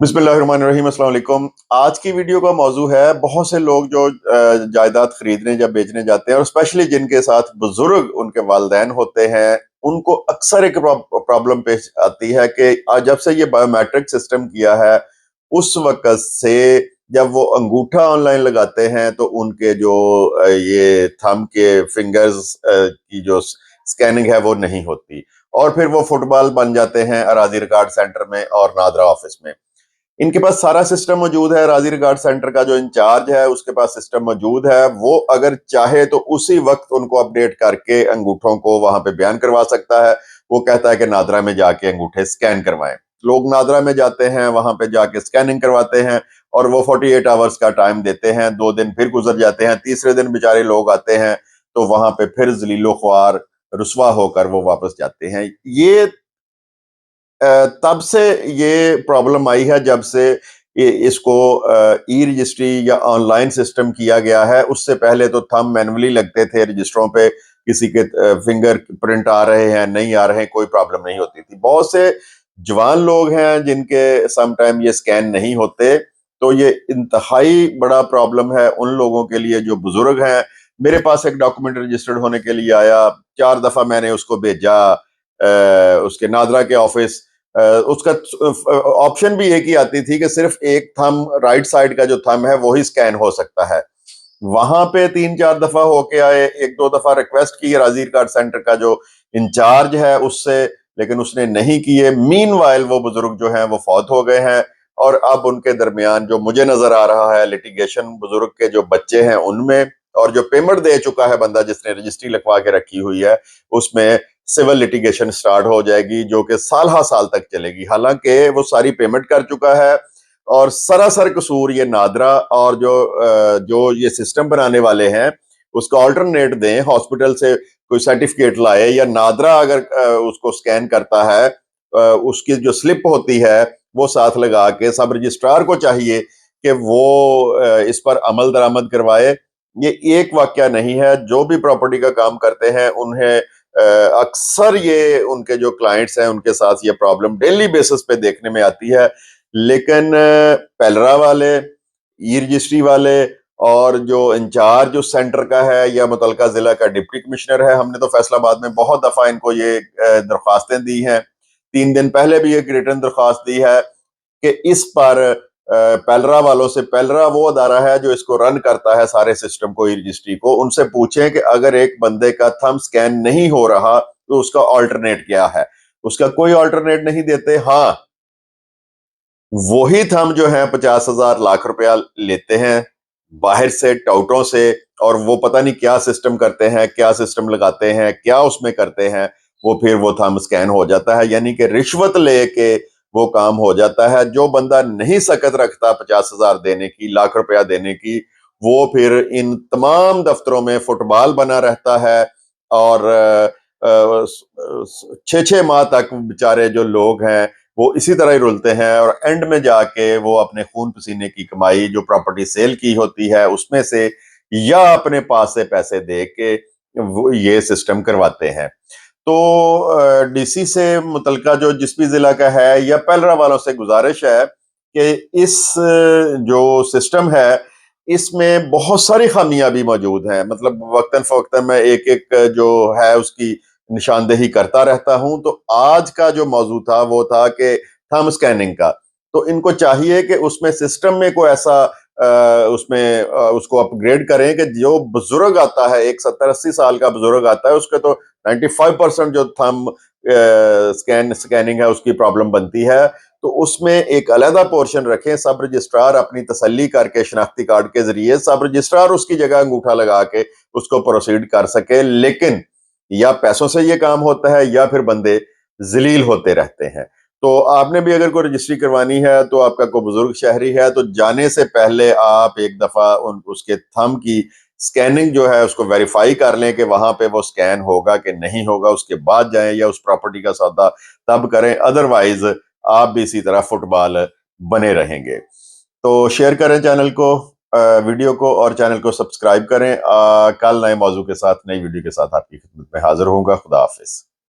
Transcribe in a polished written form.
बिस्मिल्लाहिर्रहमानिर्रहीम, अस्सलाम वालेकुम। आज की वीडियो का मौजू है बहुत से लोग जो जायदाद खरीदने या बेचने जाते हैं और स्पेशली जिनके साथ बुजुर्ग उनके वालिदैन होते हैं, उनको अक्सर एक प्रॉब्लम पेश आती है कि जब से ये बायोमेट्रिक सिस्टम किया है उस वक्त से जब वो अंगूठा ऑनलाइन लगाते हैं तो उनके जो ये थंब के फिंगर्स की जो स्कैनिंग है वो नहीं होती और फिर वो फुटबॉल बन जाते हैं अराजी रिकॉर्ड सेंटर में और नादरा ऑफिस में। इनके पास सारा सिस्टम मौजूद है, राजी रिकॉर्ड सेंटर का जो इंचार्ज है उसके पास सिस्टम मौजूद है, वो अगर चाहे तो उसी वक्त उनको अपडेट करके अंगूठों को वहां पे बयान करवा सकता है। वो कहता है कि नादरा में जाके अंगूठे स्कैन करवाएं। लोग नादरा में जाते हैं, वहां पे जाके स्कैनिंग करवाते हैं और वो 48 आवर्स का टाइम देते हैं। 2 दिन फिर गुजर जाते हैं, तीसरे दिन बेचारे लोग आते हैं तो वहां पे फिर जलीलो ख्वार रुस्वा होकर वो वापस जाते हैं। ये तब से ये प्रॉब्लम आई है जब से इसको ई रजिस्ट्री या ऑनलाइन सिस्टम किया गया है। उससे पहले तो थंब मैनुअली लगते थे रजिस्टरों पे, किसी के फिंगर प्रिंट आ रहे हैं नहीं आ रहे हैं, कोई प्रॉब्लम नहीं होती थी। बहुत से जवान लोग हैं जिनके सम टाइम ये स्कैन नहीं होते, तो ये इंतहाई बड़ा प्रॉब्लम है उन लोगों के लिए जो बुजुर्ग हैं। मेरे पास एक डॉक्यूमेंट रजिस्टर्ड होने के लिए आया, 4 दफा मैंने उसको भेजा उसके नादरा के ऑफिस। उसका ऑप्शन भी एक ही आती थी कि सिर्फ एक थंब, राइट साइड का जो थंब है वही स्कैन हो सकता है। वहां पे 3-4 दफा होके आए, 1-2 दफा रिक्वेस्ट की राजी कार्ड सेंटर का जो इंचार्ज है उससे, लेकिन उसने नहीं किए। मीनवाइल वो बुजुर्ग जो हैं वो फौत हो गए हैं और अब उनके दरमियान जो मुझे नजर आ रहा है लिटिगेशन बुजुर्ग के जो बच्चे हैं उनमें, और जो पेमेंट दे चुका है बंदा जिसने रजिस्ट्री लिखवा के रखी हुई है उसमें सिविल लिटिगेशन स्टार्ट हो जाएगी जो कि साल तक चलेगी। हालांकि वो सारी पेमेंट कर चुका है और सरासर कसूर ये नादरा और जो ये सिस्टम बनाने वाले हैं उसका ऑल्टरनेट दें, हॉस्पिटल से कोई सर्टिफिकेट लाए या नादरा अगर उसको स्कैन करता है उसकी जो स्लिप होती है वो साथ लगा के सब रजिस्ट्रार को चाहिए कि वो इस पर अमल दरामद करवाए। ये एक वाकया नहीं है, जो भी प्रॉपर्टी का काम करते हैं उन्हें अक्सर ये उनके जो क्लाइंट्स हैं उनके साथ ये प्रॉब्लम डेली बेसिस पे देखने में आती है। लेकिन पेलरा वाले, ई रजिस्ट्री वाले और जो इंचार्ज उस सेंटर का है या मुतलका जिला का डिप्टी कमिश्नर है, हमने तो फैसलाबाद में बहुत दफा इनको ये दरख्वास्तें दी हैं। 3 दिन पहले भी एक रिटर्न दरख्वास्त दी है कि इस पर पेलरा वालों से, पेलरा वो अदारा है जो इसको रन करता है सारे सिस्टम को, ई रजिस्ट्री को, उनसे पूछें कि अगर एक बंदे का थंब स्कैन नहीं हो रहा तो उसका ऑल्टरनेट क्या है। उसका कोई ऑल्टरनेट नहीं देते। हाँ, वही थंब जो है 50,000 लाख रुपया लेते हैं बाहर से टाउटों से, और वो पता नहीं क्या सिस्टम करते हैं, क्या सिस्टम लगाते हैं, क्या उसमें करते हैं, वो फिर वो थंब स्कैन हो जाता है। यानी कि रिश्वत लेके वो काम हो जाता है। जो बंदा नहीं सकत रखता 50,000 देने की, लाख रुपया देने की, वो फिर इन तमाम दफ्तरों में फुटबॉल बना रहता है और 6-6 माह तक बेचारे जो लोग हैं वो इसी तरह ही रुलते हैं और एंड में जाके वो अपने खून पसीने की कमाई जो प्रॉपर्टी सेल की होती है उसमें से या अपने पास से पैसे दे के वो ये सिस्टम करवाते हैं। तो डीसी से मुतलका जो जिस भी जिला का है या पेलरा वालों से गुजारिश है कि इस जो सिस्टम है इसमें बहुत सारी खामियां भी मौजूद हैं। मतलब वक्तन फवक्तन मैं एक एक जो है उसकी निशानदेही करता रहता हूं। तो आज का जो मौजू था वो था कि थंब स्कैनिंग का। तो इनको चाहिए कि उसमें सिस्टम में कोई ऐसा उसमें उसको अपग्रेड करें कि जो बुजुर्ग आता है, एक 70-80 साल का बुजुर्ग आता है, उसके तो 95% जो थंब स्कैनिंग है उसकी प्रॉब्लम बनती है। तो उसमें एक अलहदा पोर्शन रखें, सब रजिस्ट्रार अपनी तसल्ली करके शनाख्ती कार्ड के जरिए सब रजिस्ट्रार उसकी जगह अंगूठा लगा के उसको प्रोसीड कर सके। लेकिन या पैसों से ये काम होता है या फिर बंदे जलील होते रहते हैं। तो आपने भी अगर कोई रजिस्ट्री करवानी है तो आपका कोई बुजुर्ग शहरी है तो जाने से पहले आप एक दफा उसके थंब की स्कैनिंग जो है उसको वेरीफाई कर लें कि वहां पे वो स्कैन होगा कि नहीं होगा, उसके बाद जाएं या उस प्रॉपर्टी का सौदा तब करें। अदरवाइज आप भी इसी तरह फुटबॉल बने रहेंगे। तो शेयर करें चैनल को, वीडियो को, और चैनल को सब्सक्राइब करें। कल नए मौजू के साथ, नई वीडियो के साथ आपकी खिदमत में हाजिर होऊंगा। खुदा हाफिज।